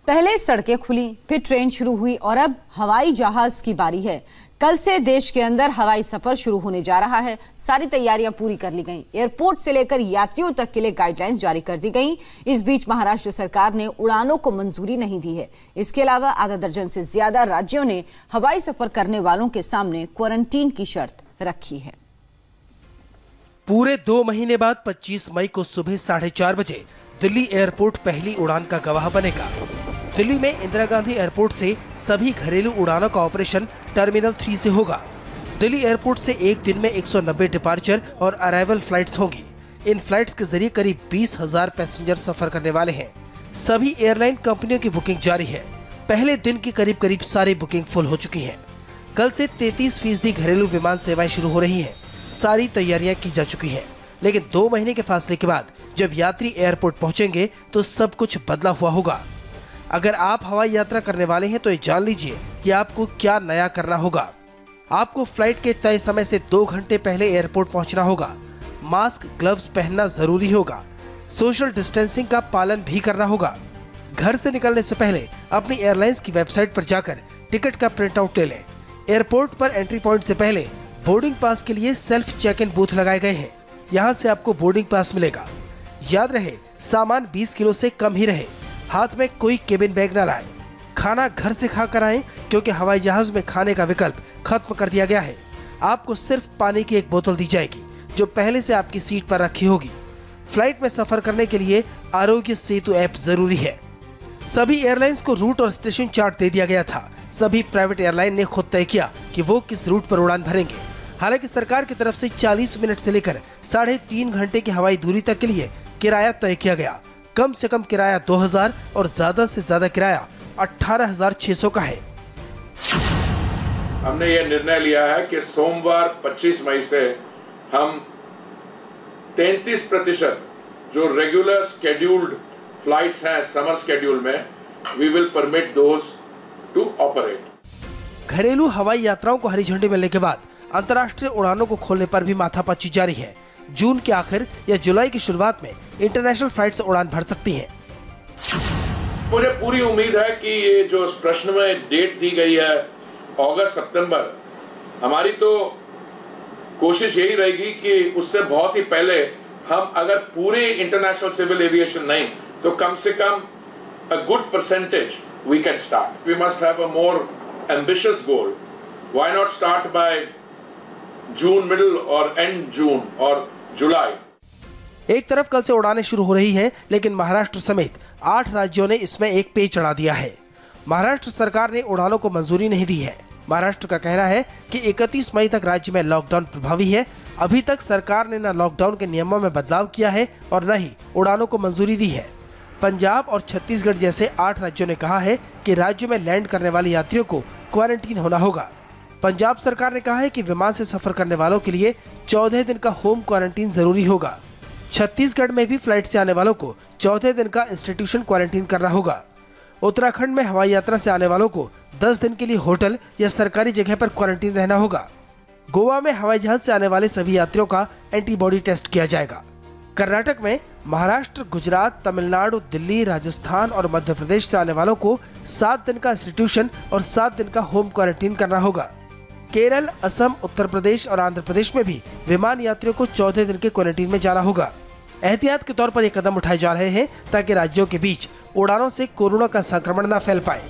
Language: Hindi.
पहले सड़कें खुली, फिर ट्रेन शुरू हुई और अब हवाई जहाज की बारी है। कल से देश के अंदर हवाई सफर शुरू होने जा रहा है। सारी तैयारियां पूरी कर ली गईं। एयरपोर्ट से लेकर यात्रियों तक के लिए गाइडलाइंस जारी कर दी गईं। इस बीच महाराष्ट्र सरकार ने उड़ानों को मंजूरी नहीं दी है। इसके अलावा आधा दर्जन से ज्यादा राज्यों ने हवाई सफर करने वालों के सामने क्वारंटीन की शर्त रखी है। पूरे 2 महीने बाद 25 मई को सुबह 4:30 बजे दिल्ली एयरपोर्ट पहली उड़ान का गवाह बनेगा। दिल्ली में इंदिरा गांधी एयरपोर्ट से सभी घरेलू उड़ानों का ऑपरेशन टर्मिनल 3 से होगा। दिल्ली एयरपोर्ट से एक दिन में 190 डिपार्चर और अराइवल फ्लाइट्स होगी। इन फ्लाइट्स के जरिए करीब 20,000 पैसेंजर सफर करने वाले हैं। सभी एयरलाइन कंपनियों की बुकिंग जारी है। पहले दिन की करीब सारी बुकिंग फुल हो चुकी है। कल से 33% घरेलू विमान सेवाएं शुरू हो रही है। सारी तैयारियां की जा चुकी है, लेकिन 2 महीने के फासले के बाद जब यात्री एयरपोर्ट पहुंचेंगे तो सब कुछ बदला हुआ होगा। अगर आप हवाई यात्रा करने वाले हैं तो ये जान लीजिए कि आपको क्या नया करना होगा। आपको फ्लाइट के तय समय से 2 घंटे पहले एयरपोर्ट पहुंचना होगा। मास्क, ग्लव्स पहनना जरूरी होगा। सोशल डिस्टेंसिंग का पालन भी करना होगा। घर से निकलने से पहले अपनी एयरलाइंस की वेबसाइट पर जाकर टिकट का प्रिंट आउट ले लें। एयरपोर्ट पर एंट्री पॉइंट से पहले बोर्डिंग पास के लिए सेल्फ चेक इन बूथ लगाए गए हैं। यहाँ से आपको बोर्डिंग पास मिलेगा। याद रहे, सामान 20 किलो से कम ही रहे। हाथ में कोई केबिन बैग न लाएं। खाना घर से खा कर आएं, क्योंकि हवाई जहाज में खाने का विकल्प खत्म कर दिया गया है। आपको सिर्फ पानी की एक बोतल दी जाएगी, जो पहले से आपकी सीट पर रखी होगी। फ्लाइट में सफर करने के लिए आरोग्य सेतु ऐप जरूरी है। सभी एयरलाइंस को रूट और स्टेशन चार्ट दे दिया गया था। सभी प्राइवेट एयरलाइन ने खुद तय किया कि वो किस रूट पर उड़ान भरेंगे। हालांकि सरकार की तरफ से 40 मिनट से लेकर 3.5 घंटे की हवाई दूरी तक के लिए किराया तय किया गया। कम से कम किराया 2,000 और ज्यादा से ज्यादा किराया 18,600 का है। हमने ये निर्णय लिया है कि सोमवार 25 मई से हम 33% जो रेगुलर शेड्यूल्ड फ्लाइट्स हैं समर शेड्यूल में, we will permit those to operate. घरेलू हवाई यात्राओं को हरी झंडी मिलने के बाद अंतर्राष्ट्रीय उड़ानों को खोलने पर भी माथापच्ची जारी है। जून के आखिर या जुलाई की शुरुआत में इंटरनेशनल फ्लाइट से उड़ान भर सकती हैं। मुझे पूरी उम्मीद है कि ये जो प्रश्न में डेट दी गई है अगस्त सितंबर, हमारी तो कोशिश यही रहेगी कि उससे बहुत ही पहले हम अगर पूरे इंटरनेशनल सिविल एविएशन नहीं तो कम से कम a good percentage we can start. We must have a more ambitious goal. Why not start by June middle or end June or July? एक तरफ कल से उड़ानें शुरू हो रही हैं, लेकिन महाराष्ट्र समेत 8 राज्यों ने इसमें एक पेच चढ़ा दिया है। महाराष्ट्र सरकार ने उड़ानों को मंजूरी नहीं दी है। महाराष्ट्र का कहना है कि 31 मई तक राज्य में लॉकडाउन प्रभावी है। अभी तक सरकार ने न लॉकडाउन के नियमों में बदलाव किया है और न ही उड़ानों को मंजूरी दी है। पंजाब और छत्तीसगढ़ जैसे 8 राज्यों ने कहा है कि राज्य में लैंड करने वाले यात्रियों को क्वारंटीन होना होगा। पंजाब सरकार ने कहा है कि विमान से सफर करने वालों के लिए 14 दिन का होम क्वारंटीन जरूरी होगा। छत्तीसगढ़ में भी फ्लाइट से आने वालों को 14 दिन का इंस्टीट्यूशन क्वारंटीन करना होगा। उत्तराखंड में हवाई यात्रा से आने वालों को 10 दिन के लिए होटल या सरकारी जगह पर क्वारंटीन रहना होगा। गोवा में हवाई जहाज से आने वाले सभी यात्रियों का एंटीबॉडी टेस्ट किया जाएगा। कर्नाटक में महाराष्ट्र, गुजरात, तमिलनाडु, दिल्ली, राजस्थान और मध्य प्रदेश से आने वालों को 7 दिन का इंस्टीट्यूशन और 7 दिन का होम क्वारंटीन करना होगा। केरल, असम, उत्तर प्रदेश और आंध्र प्रदेश में भी विमान यात्रियों को 14 दिन के क्वारंटीन में जाना होगा। एहतियात के तौर पर ये कदम उठाए जा रहे हैं ताकि राज्यों के बीच उड़ानों से कोरोना का संक्रमण न फैल पाए।